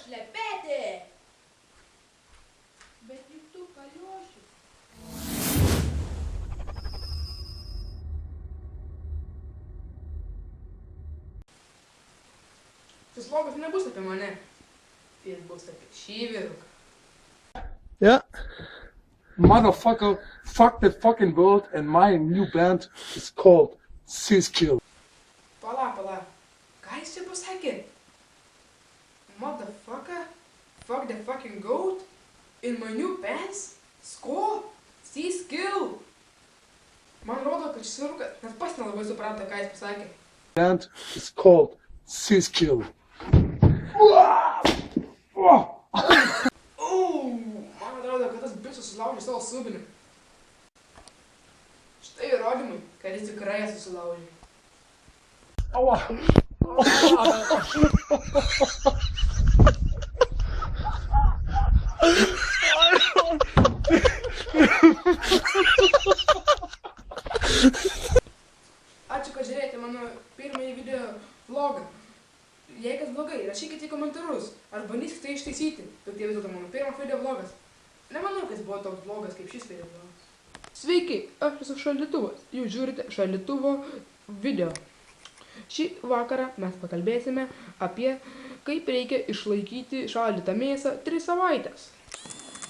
šlepetė. Bet juk tu Kaliošius. Šis vlogas nebus apie mane. Jis bus apie šį vyruką. Yeah. Motherfucker, fuck the fucking world, and my new band is called Siskill. Pala. Ką jis čia pasakė? Motherfucker, fuck the fucking goat, in my new pants, sko, Siskill. Man rodo, kad šis vyrukas net pats nelabai supranta, ką jis pasakė. Band is called Siskill. Man atrodo, kad tas bičas susilaužė savo subinį. Štai įrodymai, kad jis tikrai susilaužė. Aua! Ačiū, kad žiūrėjote mano pirmąjį video vlogą. Jei kas blogai, rašykite į komentarus, ar bandysite tai ištaisyti. Bet tai vis dėlto mano pirmas video vlogas. Nemanau, kad jis buvo toks blogas kaip šis video vlogas. Sveiki, aš esu Šaldytuvas. Jūs žiūrite Šaldytuvo video. Šį vakarą mes pakalbėsime apie kaip reikia išlaikyti šaldytą mėsą 3 savaites.